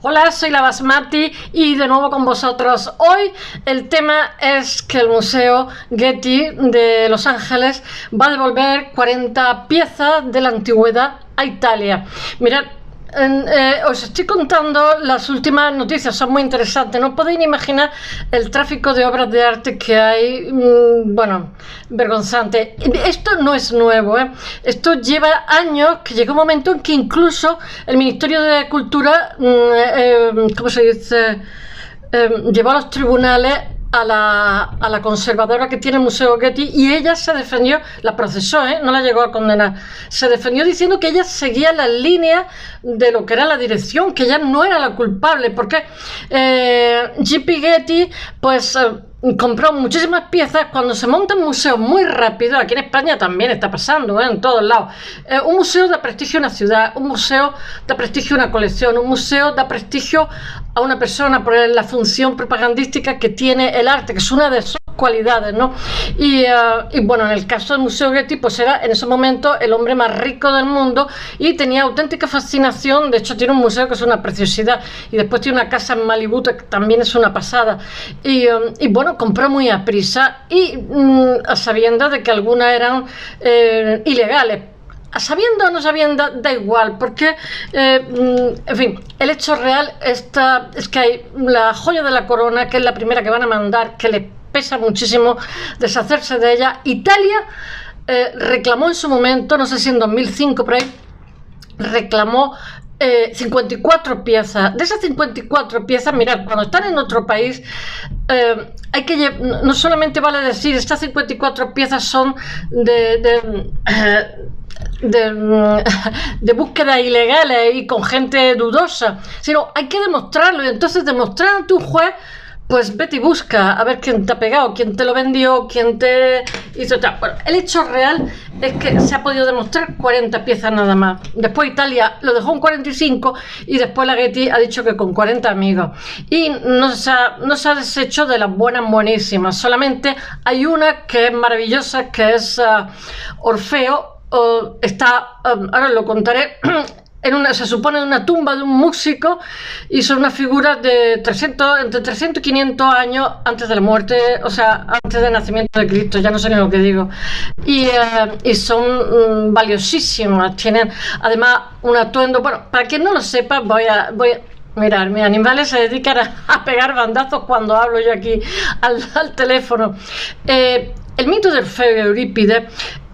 Hola, soy la Basmati y de nuevo con vosotros. Hoy el tema es que el Museo Getty de Los Ángeles va a devolver 40 piezas de la antigüedad a Italia. Mirad, os estoy contando las últimas noticias, son muy interesantes. No podéis ni imaginar el tráfico de obras de arte que hay, bueno, vergonzante. Esto no es nuevo, esto lleva años, que llega un momento en que incluso el Ministerio de Cultura, ¿cómo se dice?, llevó a los tribunales a la conservadora que tiene el Museo Getty, y ella se defendió, la procesó, no la llegó a condenar, se defendió diciendo que ella seguía las líneas de lo que era la dirección, que ella no era la culpable, porque J.P. Getty pues compró muchísimas piezas. Cuando se montan museos muy rápido, aquí en España también está pasando, en todos lados, un museo da prestigio a una ciudad, un museo da prestigio a una colección, un museo da prestigio a una persona por la función propagandística que tiene el arte, que es una de sus cualidades, ¿no? Y bueno, en el caso del Museo Getty, pues era en ese momento el hombre más rico del mundo y tenía auténtica fascinación. De hecho, tiene un museo que es una preciosidad, y después tiene una casa en Malibu que también es una pasada, y bueno, compró muy a prisa y a sabiendas de que algunas eran ilegales. Sabiendo o no sabiendo, da igual, porque en fin, el hecho real es que hay la joya de la corona, que es la primera que van a mandar, que les pesa muchísimo deshacerse de ella. Italia reclamó en su momento, no sé si en 2005 por ahí, reclamó 54 piezas. De esas 54 piezas, mirad, cuando están en otro país, hay que no solamente vale decir estas 54 piezas son de búsqueda ilegales y con gente dudosa, sino hay que demostrarlo, y entonces demostrar ante un juez. Pues vete y busca a ver quién te ha pegado, quién te lo vendió, quién te hizo tal. Bueno, el hecho real es que se ha podido demostrar 40 piezas nada más. Después Italia lo dejó en 45 y después la Getty ha dicho que con 40 amigos. Y no se ha deshecho de las buenas, buenísimas. Solamente hay una que es maravillosa, que es Orfeo. Ahora lo contaré. Se supone una tumba de un músico, y son unas figuras de entre 300 y 500 años antes de la muerte, o sea, antes del nacimiento de Cristo, ya no sé ni lo que digo, y son valiosísimas. Tienen además un atuendo. Bueno, para quien no lo sepa, voy a mirar, mis animales se dedican a pegar bandazos cuando hablo yo aquí al teléfono. El mito de Orfeo y Eurípides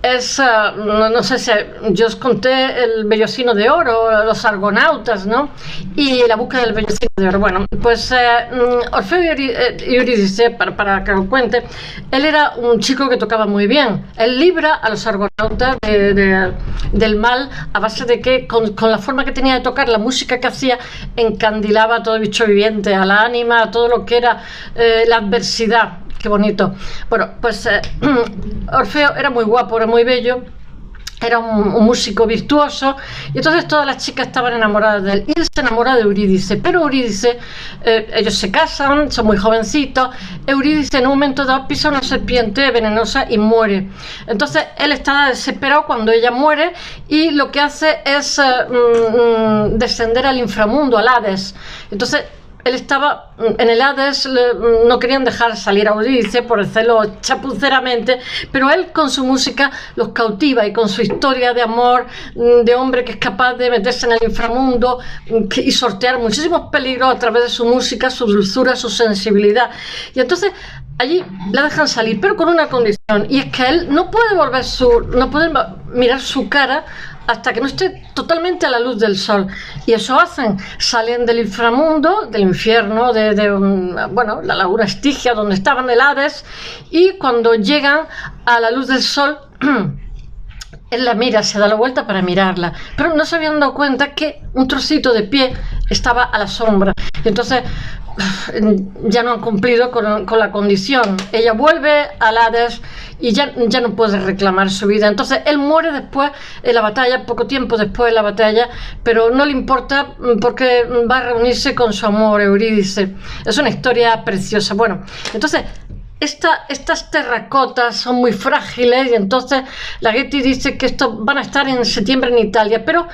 es, no sé si yo os conté el vellocino de oro, los argonautas, ¿no? Y la búsqueda del vellocino de oro. Bueno, pues Orfeo y Eurídice, para que os cuente, él era un chico que tocaba muy bien. Él libra a los argonautas del mal a base de que con la forma que tenía de tocar, la música que hacía, encandilaba a todo bicho viviente, a la ánima, a todo lo que era la adversidad. Qué bonito. Bueno, pues Orfeo era muy guapo, era muy bello, era un músico virtuoso, y entonces todas las chicas estaban enamoradas de él, y él se enamora de Eurídice. Pero Eurídice, ellos se casan, son muy jovencitos. Eurídice en un momento dado pisa una serpiente venenosa y muere. Entonces él está desesperado cuando ella muere, y lo que hace es descender al inframundo, al Hades. Entonces él estaba en el Hades, no querían dejar salir a Eurídice por hacerlo chapuceramente, pero él con su música los cautiva, y con su historia de amor, de hombre que es capaz de meterse en el inframundo y sortear muchísimos peligros a través de su música, su dulzura, su sensibilidad. Y entonces allí la dejan salir, pero con una condición, y es que él no puede mirar su cara hasta que no esté totalmente a la luz del sol. Y eso hacen, salen del inframundo, del infierno, bueno, la laguna Estigia, donde estaban, el Hades, y cuando llegan a la luz del sol, él la mira, se da la vuelta para mirarla, pero no se habían dado cuenta que un trocito de pie estaba a la sombra. Y entonces ya no han cumplido con la condición. Ella vuelve al Hades y ya no puede reclamar su vida. Entonces él muere después en la batalla, poco tiempo después de la batalla, pero no le importa porque va a reunirse con su amor, Eurídice. Es una historia preciosa. Bueno, entonces estas terracotas son muy frágiles y entonces la Getty dice que estos van a estar en septiembre en Italia, pero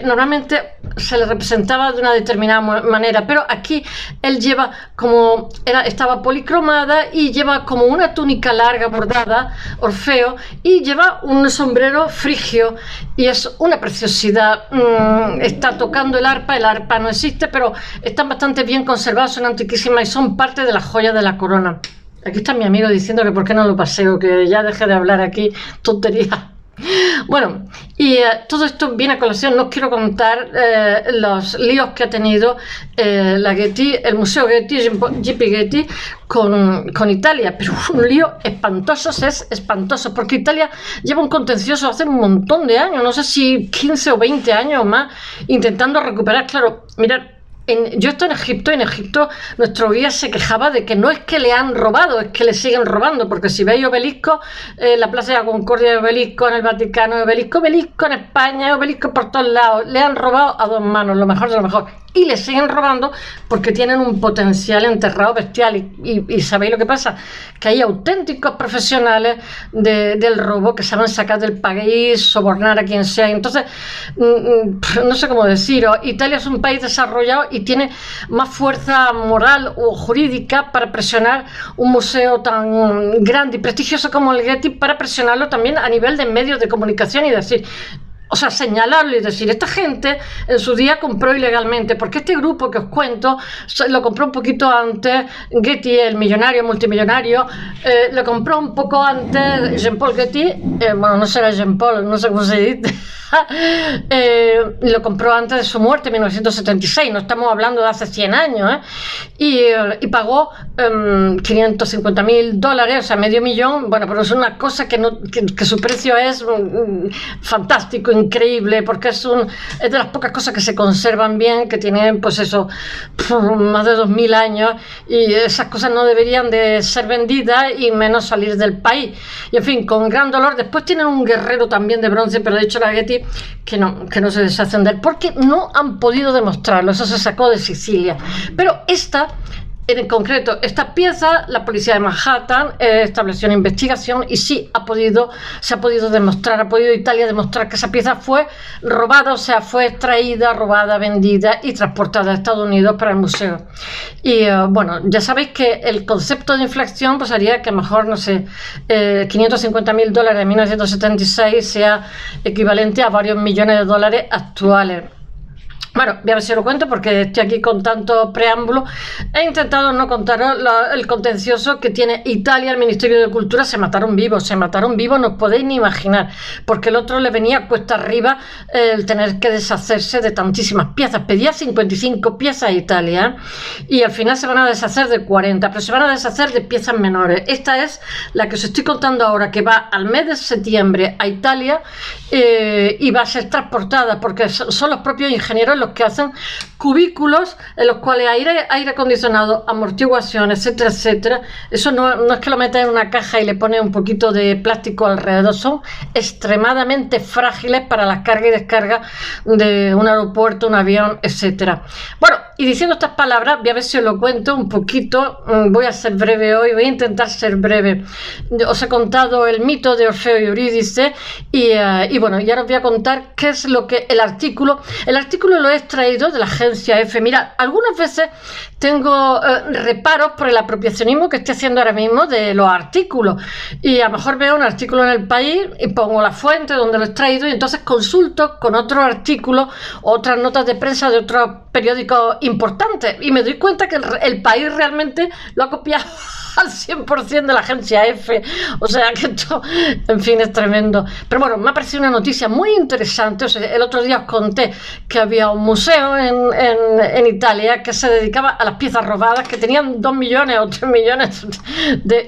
normalmente se le representaba de una determinada manera, pero aquí él lleva como, estaba policromada y lleva como una túnica larga bordada, Orfeo, y lleva un sombrero frigio y es una preciosidad. Está tocando el arpa no existe, pero están bastante bien conservados, son antiquísimas y son parte de las joyas de la corona. Aquí está mi amigo diciendo que por qué no lo paseo, que ya deje de hablar aquí tontería. Bueno, y todo esto viene a colación. No os quiero contar los líos que ha tenido la Getty, el Museo Getty, G.P. Getty, con Italia, pero un lío espantoso, es espantoso, porque Italia lleva un contencioso hace un montón de años, no sé si 15 o 20 años o más, intentando recuperar. Claro, mirad, yo estoy en Egipto nuestro guía se quejaba de que no es que le han robado, es que le siguen robando, porque si veis obelisco, la Plaza de la Concordia, obelisco en el Vaticano, obelisco en España, obelisco por todos lados, le han robado a dos manos, lo mejor de lo mejor, y le siguen robando porque tienen un potencial enterrado bestial, y ¿sabéis lo que pasa? Que hay auténticos profesionales del robo que saben sacar del país, sobornar a quien sea. Entonces, no sé cómo deciros, Italia es un país desarrollado y tiene más fuerza moral o jurídica para presionar un museo tan grande y prestigioso como el Getty, para presionarlo también a nivel de medios de comunicación y decir, o sea, señalarlo y decir, esta gente en su día compró ilegalmente, porque este grupo que os cuento lo compró un poquito antes. Getty, el millonario, multimillonario, lo compró un poco antes Jean-Paul Getty, bueno, no será Jean-Paul, no sé cómo se dice, lo compró antes de su muerte en 1976, no estamos hablando de hace 100 años, y pagó $550.000, o sea, medio millón. Bueno, pero es una cosa que su precio es fantástico, increíble, porque es de las pocas cosas que se conservan bien, que tienen, pues eso, más de 2000 años, y esas cosas no deberían de ser vendidas y menos salir del país. Y en fin, con gran dolor. Después tienen un guerrero también de bronce, pero de hecho la Getty que no se deshacen de él, porque no han podido demostrarlo. Eso se sacó de Sicilia. Pero en concreto, esta pieza, la policía de Manhattan estableció una investigación y sí se ha podido demostrar, ha podido Italia demostrar que esa pieza fue robada, o sea, fue extraída, robada, vendida y transportada a Estados Unidos para el museo. Y bueno, ya sabéis que el concepto de inflación pues haría que a lo mejor, no sé, $550.000 de 1976 sea equivalente a varios millones de dólares actuales. Bueno, voy a ver si lo cuento porque estoy aquí con tanto preámbulo. He intentado no contaros el contencioso que tiene Italia, el Ministerio de Cultura. Se mataron vivos, no os podéis ni imaginar, porque el otro le venía cuesta arriba el tener que deshacerse de tantísimas piezas. Pedía 55 piezas a Italia y al final se van a deshacer de 40, pero se van a deshacer de piezas menores. Esta es la que os estoy contando ahora, que va al mes de septiembre a Italia y va a ser transportada, porque son los propios ingenieros los que hacen cubículos en los cuales aire acondicionado, amortiguación, etcétera, etcétera. Eso no es que lo metas en una caja y le pones un poquito de plástico alrededor, son extremadamente frágiles para la carga y descarga de un aeropuerto, un avión, etcétera. Bueno, y diciendo estas palabras, voy a ver si os lo cuento un poquito. Voy a ser breve hoy, voy a intentar ser breve. Os he contado el mito de Orfeo y Eurídice y bueno, y ahora os voy a contar qué es lo que el artículo lo he extraído de la agencia EFE. Mira, algunas veces tengo reparos por el apropiacionismo que estoy haciendo ahora mismo de los artículos, y a lo mejor veo un artículo en El País y pongo la fuente donde lo he extraído y entonces consulto con otros artículos, otras notas de prensa de otros periódicos importantes y me doy cuenta que el País realmente lo ha copiado al 100% de la agencia EFE. O sea que esto, en fin, es tremendo. Pero bueno, me ha parecido una noticia muy interesante. O sea, el otro día os conté que había un museo en Italia que se dedicaba a las piezas robadas, que tenían 2 millones o 3 millones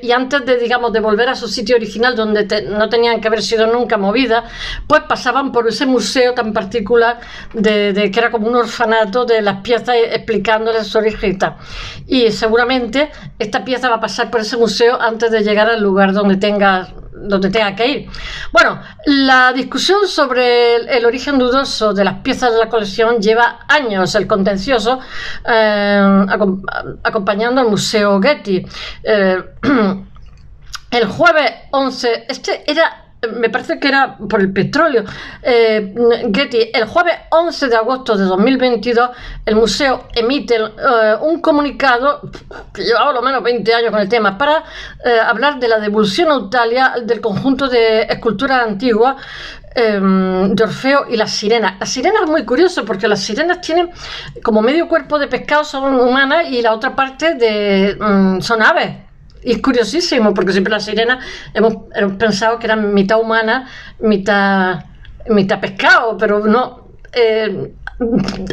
y antes de volver a su sitio original donde no tenían que haber sido nunca movidas, pues pasaban por ese museo tan particular que era como un orfanato de las piezas, explicándoles su origen y tal. Y seguramente esta pieza va a pasar por ese museo antes de llegar al lugar donde tenga donde tenga que ir. Bueno, la discusión sobre el origen dudoso de las piezas de la colección lleva años, el contencioso, acompañando al Museo Getty. El jueves 11, me parece que era por el petróleo, Getty, el jueves 11 de agosto de 2022, el museo emite un comunicado que llevaba lo menos 20 años con el tema para hablar de la devolución a Italia del conjunto de esculturas antiguas de Orfeo y las sirenas. Las sirenas es muy curioso porque las sirenas tienen como medio cuerpo de pescado, son humanas, y la otra parte son aves. Y es curiosísimo porque siempre las sirenas hemos pensado que eran mitad humanas, mitad pescado, pero no.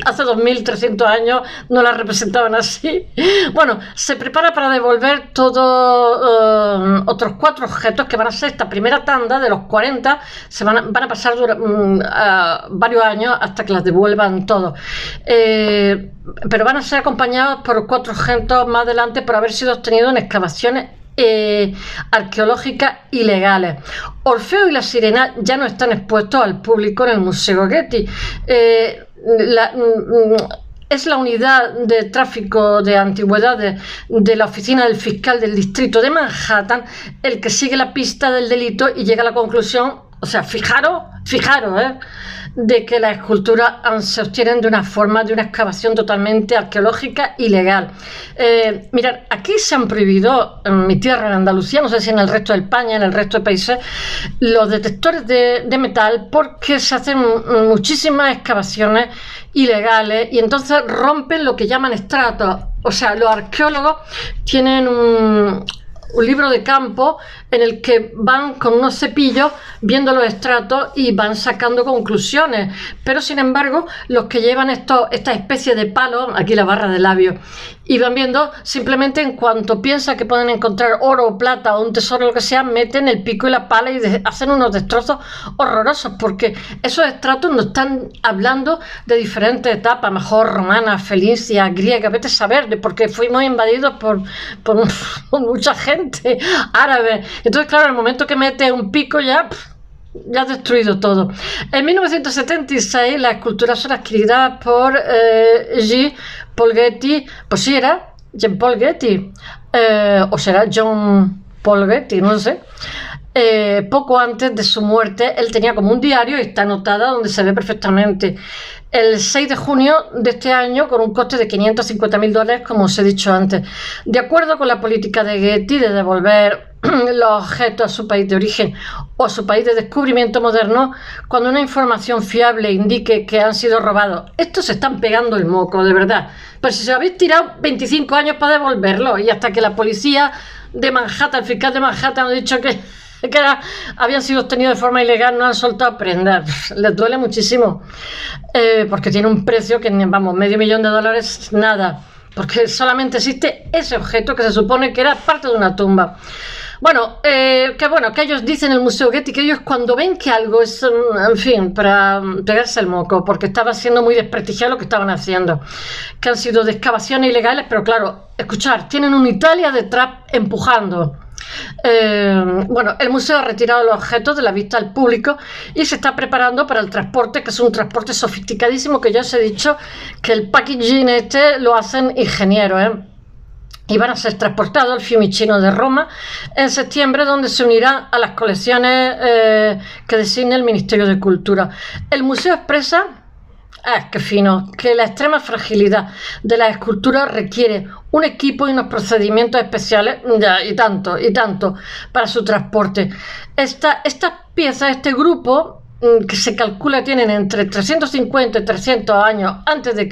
Hace 2300 años no las representaban así. Bueno, se prepara para devolver otros 4 objetos que van a ser esta primera tanda de los 40. Van a pasar varios años hasta que las devuelvan todos. Pero van a ser acompañados por 4 objetos más adelante por haber sido obtenidos en excavaciones arqueológicas ilegales. Orfeo y la sirena ya no están expuestos al público en el Museo Getty. Es la unidad de tráfico de antigüedades de la oficina del fiscal del distrito de Manhattan el que sigue la pista del delito y llega a la conclusión, o sea, fijaros, de que las esculturas se obtienen de una excavación totalmente arqueológica ilegal. Mirad, aquí se han prohibido, en mi tierra, en Andalucía, no sé si en el resto de España, en el resto de países, los detectores de metal porque se hacen muchísimas excavaciones ilegales y entonces rompen lo que llaman estratos. O sea, los arqueólogos tienen un libro de campo en el que van con unos cepillos viendo los estratos y van sacando conclusiones, pero sin embargo los que llevan esta especie de palos, aquí la barra de labios, y van viendo simplemente en cuanto piensan que pueden encontrar oro o plata o un tesoro o lo que sea, meten el pico y la pala y hacen unos destrozos horrorosos, porque esos estratos nos están hablando de diferentes etapas, mejor romana, fenicia, griega, vete a saber, porque fuimos invadidos por mucha gente árabe. Entonces, claro, en el momento que mete un pico ya has destruido todo. En 1976 las esculturas son adquiridas por Jean-Paul Getty, pues sí era Jean-Paul Getty, o será John Paul Getty, no sé. Poco antes de su muerte, él tenía como un diario y está anotada donde se ve perfectamente. El 6 de junio de este año, con un coste de $550.000, como os he dicho antes. De acuerdo con la política de Getty de devolver los objetos a su país de origen o a su país de descubrimiento moderno, cuando una información fiable indique que han sido robados, estos se están pegando el moco, de verdad. Pero si se habéis tirado 25 años para devolverlo y hasta que la policía de Manhattan, el fiscal de Manhattan, ha dicho que habían sido obtenidos de forma ilegal, no han soltado prendas, les duele muchísimo, porque tiene un precio que, vamos, $500.000, nada, porque solamente existe ese objeto que se supone que era parte de una tumba. Bueno, que ellos dicen en el Museo Getty que ellos cuando ven que algo es, en fin, para pegarse el moco, porque estaba siendo muy desprestigiado lo que estaban haciendo, que han sido de excavaciones ilegales, pero claro, escuchar, tienen una Italia detrás empujando. El museo ha retirado los objetos de la vista al público y se está preparando para el transporte, que es un transporte sofisticadísimo, que ya os he dicho que el packaging lo hacen ingenieros, y van a ser transportados al Fiumicino de Roma en septiembre, donde se unirán a las colecciones que designe el Ministerio de Cultura. El museo expresa qué fino, que la extrema fragilidad de las esculturas requiere un equipo y unos procedimientos especiales, y tanto, para su transporte. Estas piezas, este grupo, que se calcula tienen entre 350 y 300 años antes del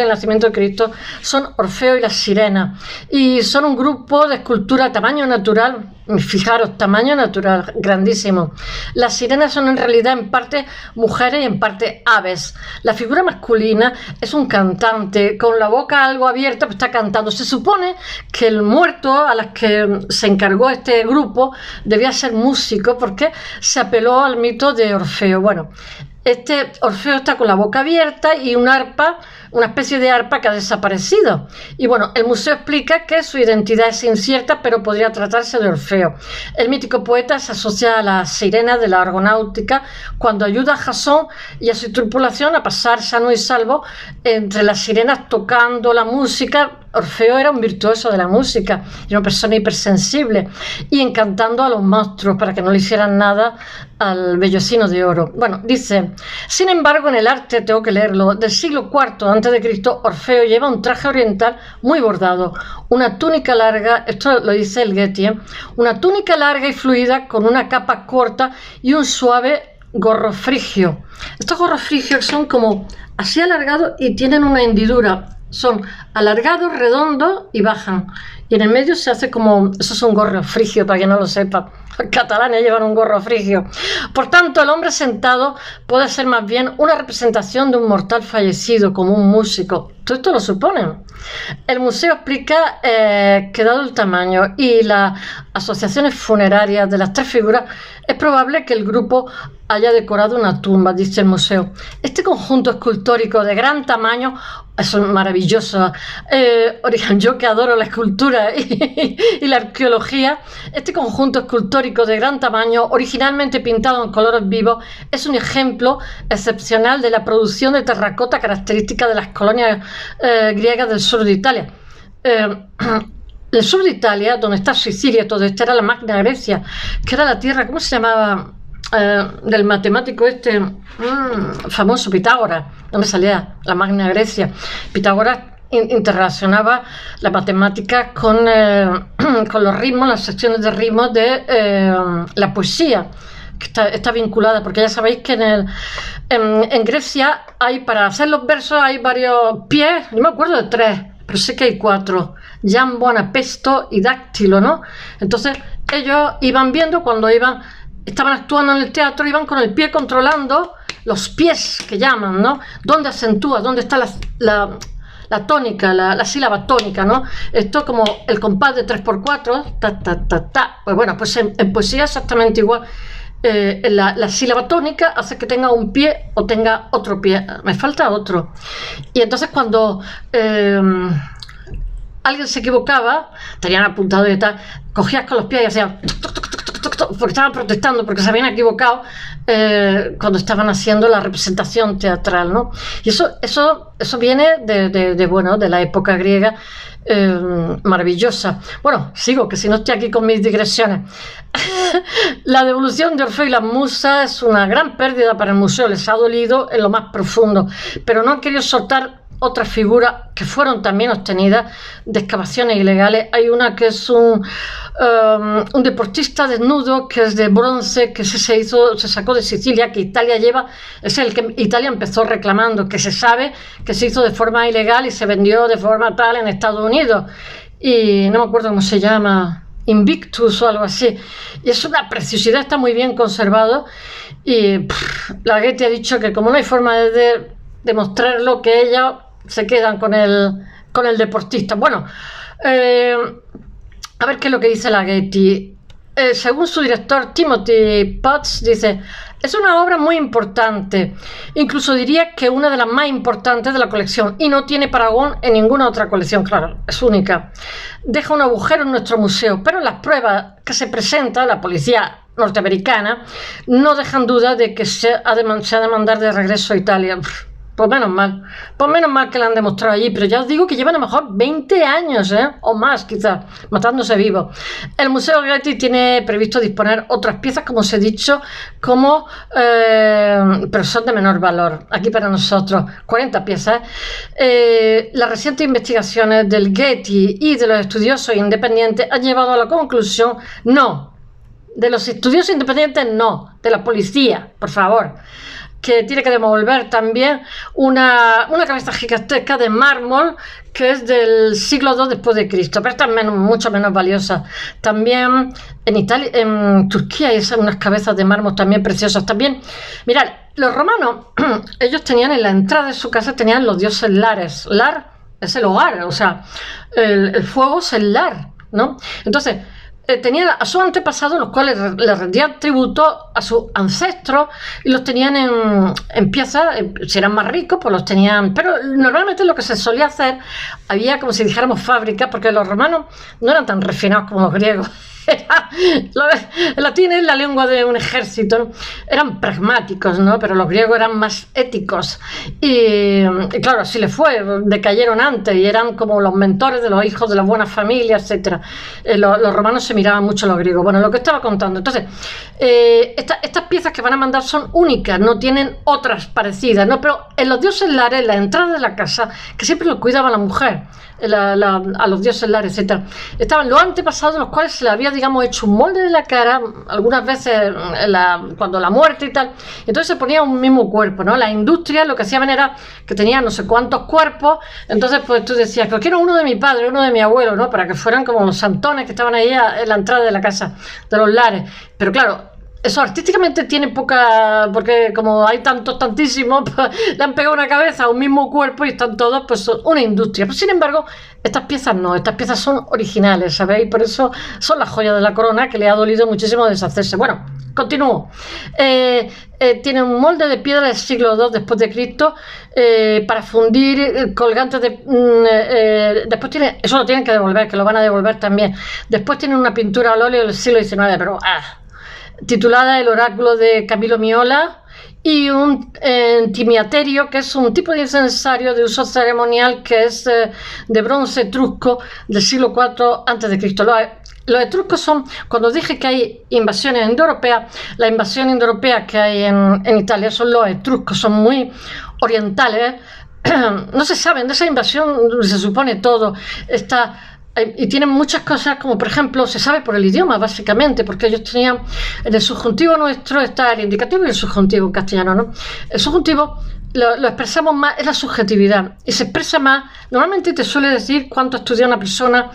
nacimiento de Cristo, son Orfeo y las sirenas, y son un grupo de escultura a tamaño natural. Fijaros, tamaño natural, grandísimo. Las sirenas son en realidad en parte mujeres y en parte aves. La figura masculina es un cantante con la boca algo abierta, pues está cantando. Se supone que el muerto a las que se encargó este grupo debía ser músico, porque se apeló al mito de Orfeo. Bueno, Orfeo está con la boca abierta y un arpa, una especie de arpa que ha desaparecido. Y bueno, el museo explica que su identidad es incierta, pero podría tratarse de Orfeo. El mítico poeta se asocia a las sirenas de la argonáutica cuando ayuda a Jasón y a su tripulación a pasar sano y salvo entre las sirenas tocando la música. Orfeo era un virtuoso de la música y una persona hipersensible y encantando a los monstruos para que no le hicieran nada al vellocino de oro. Bueno, dice, sin embargo, en el arte, tengo que leerlo, del siglo IV a.C., Orfeo lleva un traje oriental muy bordado, una túnica larga, esto lo dice el Getty, una túnica larga y fluida con una capa corta y un suave gorro frigio. Estos gorros frigios son como así alargados y tienen una hendidura. Son alargados, redondos y bajan. Y en el medio se hace como... Eso es un gorro frigio, para quien no lo sepa. Los catalanes llevan un gorro frigio. Por tanto, el hombre sentado puede ser más bien una representación de un mortal fallecido, como un músico. Todo esto lo suponen. El museo explica que dado el tamaño y las asociaciones funerarias de las tres figuras, es probable que el grupo haya decorado una tumba, dice el museo. Este conjunto escultórico de gran tamaño, eso es maravilloso. Yo que adoro la escultura y la arqueología, este conjunto escultórico de gran tamaño, originalmente pintado en colores vivos, es un ejemplo excepcional de la producción de terracota característica de las colonias griegas del sur de Italia. El sur de Italia, donde está Sicilia, todo esto era la Magna Grecia, que era la tierra, ¿cómo se llamaba? Del matemático famoso Pitágoras, donde salía la Magna Grecia. Pitágoras interrelacionaba la matemática con los ritmos, las secciones de ritmos de la poesía, que está vinculada, porque ya sabéis que en Grecia hay, para hacer los versos hay varios pies, yo me acuerdo de 3, pero sé que hay 4, Jambo, Anapesto y Dáctilo, ¿no? Entonces ellos iban viendo cuando estaban actuando en el teatro, iban con el pie controlando los pies que llaman, ¿no? ¿Dónde acentúa? ¿Dónde está la tónica, la sílaba tónica, ¿no? Esto como el compás de 3x4, ta, ta, ta, ta. Pues bueno, pues en poesía exactamente igual. La sílaba tónica hace que tenga un pie o tenga otro pie. Me falta otro. Y entonces cuando alguien se equivocaba, tenían apuntado y tal, cogías con los pies y hacían... porque estaban protestando, porque se habían equivocado cuando estaban haciendo la representación teatral, ¿no? Y eso viene de la época griega, maravillosa. Bueno, sigo, que si no estoy aquí con mis digresiones. La devolución de Orfeo y las musas es una gran pérdida para el museo, les ha dolido en lo más profundo, pero no han querido soltar otras figuras que fueron también obtenidas de excavaciones ilegales. Hay una que es un deportista desnudo, que es de bronce, que se sacó de Sicilia, que Italia lleva, es el que Italia empezó reclamando, que se sabe que se hizo de forma ilegal y se vendió de forma tal en Estados Unidos, y no me acuerdo cómo se llama, Invictus o algo así, y es una preciosidad, está muy bien conservado. Y la Getty ha dicho que como no hay forma de demostrarlo, que ellos se quedan con el deportista. Bueno, a ver qué es lo que dice la Getty. Según su director Timothy Potts, dice: es una obra muy importante, incluso diría que una de las más importantes de la colección, y no tiene parangón en ninguna otra colección. Claro, es única. Deja un agujero en nuestro museo, pero las pruebas que se presenta la policía norteamericana no dejan duda de que se ha de mandar de regreso a Italia. Pues menos mal que la han demostrado allí, pero ya os digo que llevan a lo mejor 20 años, o más quizás, matándose vivos. El Museo Getty tiene previsto disponer otras piezas, como os he dicho, pero son de menor valor, aquí para nosotros, 40 piezas. Las recientes investigaciones del Getty y de los estudiosos independientes han llevado a la conclusión, de los estudiosos independientes no, de la policía, por favor, que tiene que devolver también una cabeza gigantesca de mármol que es del siglo II después de Cristo, pero esta es mucho menos valiosa. También en Italia, en Turquía hay unas cabezas de mármol también preciosas. También, mirad, los romanos, ellos tenían en la entrada de su casa, tenían los dioses lares. Lar es el hogar, o sea, el fuego es el lar, ¿no? Entonces, tenían a sus antepasados, los cuales le rendían tributo a sus ancestros y los tenían en piezas. Si eran más ricos, pues los tenían. Pero normalmente lo que se solía hacer, había como si dijéramos fábricas, porque los romanos no eran tan refinados como los griegos. El latín es la lengua de un ejército, ¿no? Eran pragmáticos, ¿no? Pero los griegos eran más éticos y claro, así les fue, decayeron antes y eran como los mentores de los hijos de las buenas familias, etcétera. Los romanos se miraban mucho a los griegos. Bueno, lo que estaba contando. Entonces, estas piezas que van a mandar son únicas, no tienen otras parecidas, ¿no? Pero en los dioses lares, en la entrada de la casa, que siempre lo cuidaba la mujer, a los dioses lares, etcétera, estaban los antepasados, los cuales se le había, digamos, hecho un molde de la cara, algunas veces cuando la muerte y tal, entonces se ponía un mismo cuerpo, ¿no? Las industrias lo que hacían era que tenían no sé cuántos cuerpos, entonces pues tú decías que quiero uno de mi padre, uno de mi abuelo, ¿no? Para que fueran como los santones que estaban ahí en la entrada de la casa, de los lares. Pero claro, eso artísticamente tiene poca, porque como hay tantísimos, pues, le han pegado una cabeza a un mismo cuerpo y están todos, pues son una industria. Pero sin embargo, estas piezas no, estas piezas son originales, ¿sabéis? Por eso son las joyas de la corona, que le ha dolido muchísimo deshacerse. Bueno, continúo. Tiene un molde de piedra del siglo II después de Cristo para fundir colgantes de... después tiene, eso lo tienen que devolver, que lo van a devolver también. Después tiene una pintura al óleo del siglo XIX, pero... titulada El oráculo de Camilo Miola, y un timiaterio, que es un tipo de incensario de uso ceremonial que es de bronce etrusco del siglo IV a.C. Los etruscos son, cuando dije que hay invasiones indoeuropeas, la invasión indoeuropea que hay en Italia son los etruscos, son muy orientales. No se saben de esa invasión, se supone todo. Y tienen muchas cosas, como por ejemplo, se sabe por el idioma, básicamente, porque ellos tenían, en el subjuntivo nuestro está el indicativo y el subjuntivo en castellano, ¿no? El subjuntivo lo expresamos más, es la subjetividad, y se expresa más, normalmente te suele decir cuánto estudia una persona,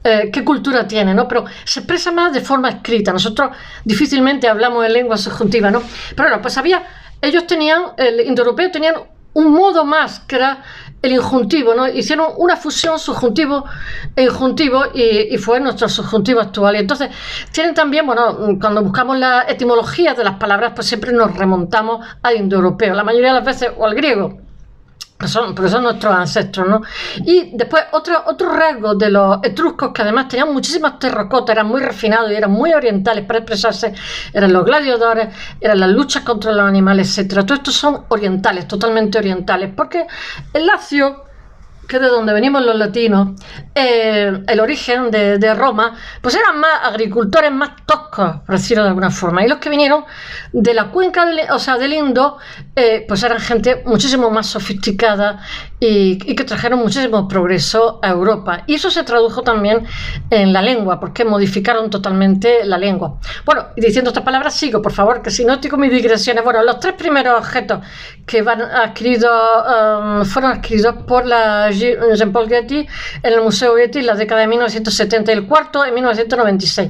qué cultura tiene, ¿no? Pero se expresa más de forma escrita. Nosotros difícilmente hablamos en lengua subjuntiva, ¿no? Pero bueno, pues ellos tenían, el indoeuropeo tenían un modo más, que era el injuntivo, ¿no? Hicieron una fusión subjuntivo e injuntivo y fue nuestro subjuntivo actual. Y entonces tienen también, bueno, cuando buscamos la etimología de las palabras, pues siempre nos remontamos al indoeuropeo, la mayoría de las veces, o al griego, porque son nuestros ancestros, ¿no? Y después otro rasgo de los etruscos, que además tenían muchísimas terracotas, eran muy refinados y eran muy orientales para expresarse, eran los gladiadores, eran las luchas contra los animales, etcétera. Todos estos son orientales, totalmente orientales, porque el Lacio, que es de donde venimos los latinos, el origen de Roma, pues eran más agricultores, más toscos, por decirlo de alguna forma. Y los que vinieron de la cuenca del Indo, pues eran gente muchísimo más sofisticada y que trajeron muchísimo progreso a Europa. Y eso se tradujo también en la lengua, porque modificaron totalmente la lengua. Bueno, y diciendo estas palabras sigo, por favor, que si no estoy con mis digresiones. Bueno, los tres primeros objetos que fueron adquiridos por la Jean-Paul Getty en el Museo Getty en la década de 1970 y el cuarto en 1996.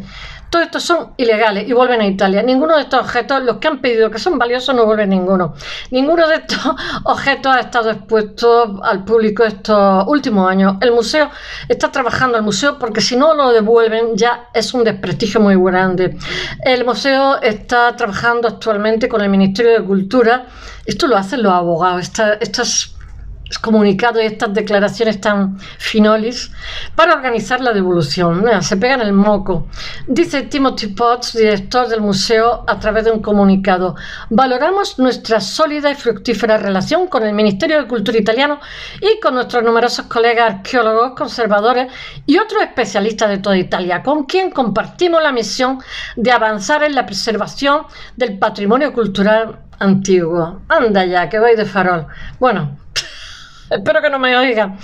Todos estos son ilegales y vuelven a Italia. Ninguno de estos objetos, los que han pedido que son valiosos, no vuelven ninguno. Ninguno de estos objetos ha estado expuesto al público estos últimos años. El museo está trabajando, porque si no lo devuelven ya es un desprestigio muy grande. El museo está trabajando actualmente con el Ministerio de Cultura. Esto lo hacen los abogados, estos comunicados y estas declaraciones tan finolis para organizar la devolución. Se pegan el moco. Dice Timothy Potts, director del museo, a través de un comunicado: valoramos nuestra sólida y fructífera relación con el Ministerio de Cultura italiano y con nuestros numerosos colegas arqueólogos, conservadores y otros especialistas de toda Italia, con quien compartimos la misión de avanzar en la preservación del patrimonio cultural antiguo. Anda ya, que vais de farol. Bueno, espero que no me oigan.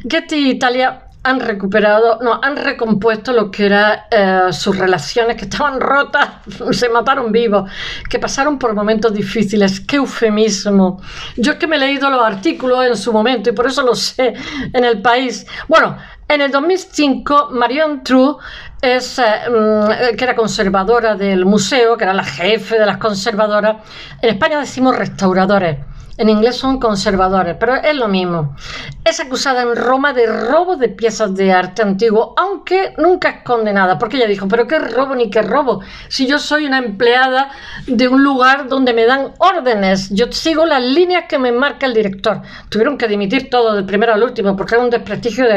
Getty Italia han recompuesto lo que eran sus relaciones, que estaban rotas, se mataron vivos, que pasaron por momentos difíciles. ¡Qué eufemismo! Yo es que me he leído los artículos en su momento y por eso lo sé en El País. Bueno, en el 2005, Marion True, que era conservadora del museo, que era la jefe de las conservadoras, en España decimos restauradores, En inglés son conservadores, pero es lo mismo. Es acusada en Roma de robo de piezas de arte antiguo, aunque nunca es condenada, porque ella dijo, pero qué robo ni qué robo, si yo soy una empleada de un lugar donde me dan órdenes, yo sigo las líneas que me marca el director. Tuvieron que dimitir todo, del primero al último, porque era un desprestigio de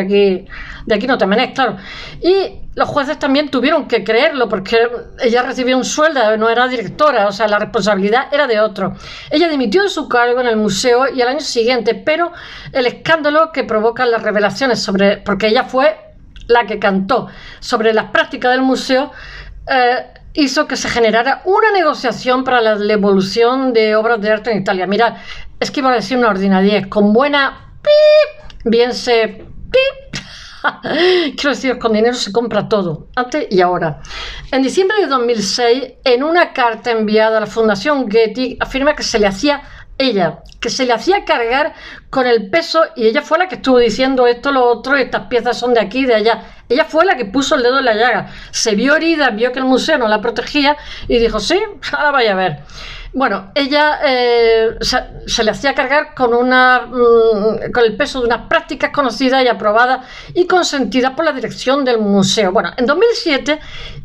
aquí no te menes, claro. Y los jueces también tuvieron que creerlo, porque ella recibía un sueldo, no era directora, o sea, la responsabilidad era de otro. Ella dimitió de su cargo en el museo y al año siguiente, pero el escándalo que provocan las revelaciones sobre, porque ella fue la que cantó sobre las prácticas del museo, hizo que se generara una negociación para la devolución de obras de arte en Italia. Mirad, es que iba a decir una ordinariez, con buena pip, bien se pip. Quiero decir, con dinero se compra todo, antes y ahora. En diciembre de 2006, en una carta enviada a la Fundación Getty, afirma que se le hacía cargar con el peso, y ella fue la que estuvo diciendo esto, lo otro, estas piezas son de aquí y de allá. Ella fue la que puso el dedo en la llaga. Se vio herida, vio que el museo no la protegía y dijo, sí, ahora vaya a ver. Bueno, ella se le hacía cargar con el peso de unas prácticas conocidas y aprobadas y consentidas por la dirección del museo. Bueno, en 2007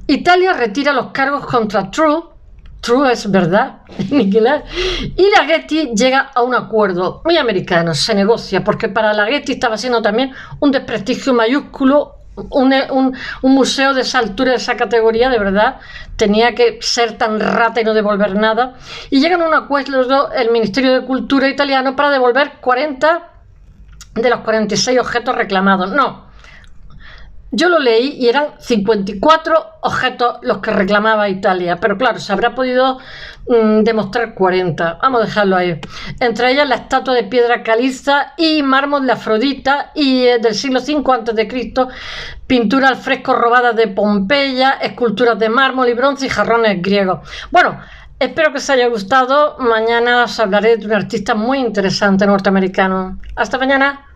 Italia retira los cargos contra True es verdad, en inglés, y la Getty llega a un acuerdo muy americano, se negocia, porque para la Getty estaba siendo también un desprestigio mayúsculo. Un museo de esa altura, de esa categoría, de verdad, tenía que ser tan rata y no devolver nada. Y llegan a un acuerdo el Ministerio de Cultura italiano para devolver 40 de los 46 objetos reclamados. No, yo lo leí y eran 54 objetos los que reclamaba Italia, pero claro, se habrá podido demostrar 40. Vamos a dejarlo ahí. Entre ellas la estatua de piedra caliza y mármol de Afrodita y del siglo V a.C., pintura al fresco robadas de Pompeya, esculturas de mármol y bronce y jarrones griegos. Bueno, espero que os haya gustado. Mañana os hablaré de un artista muy interesante norteamericano. Hasta mañana.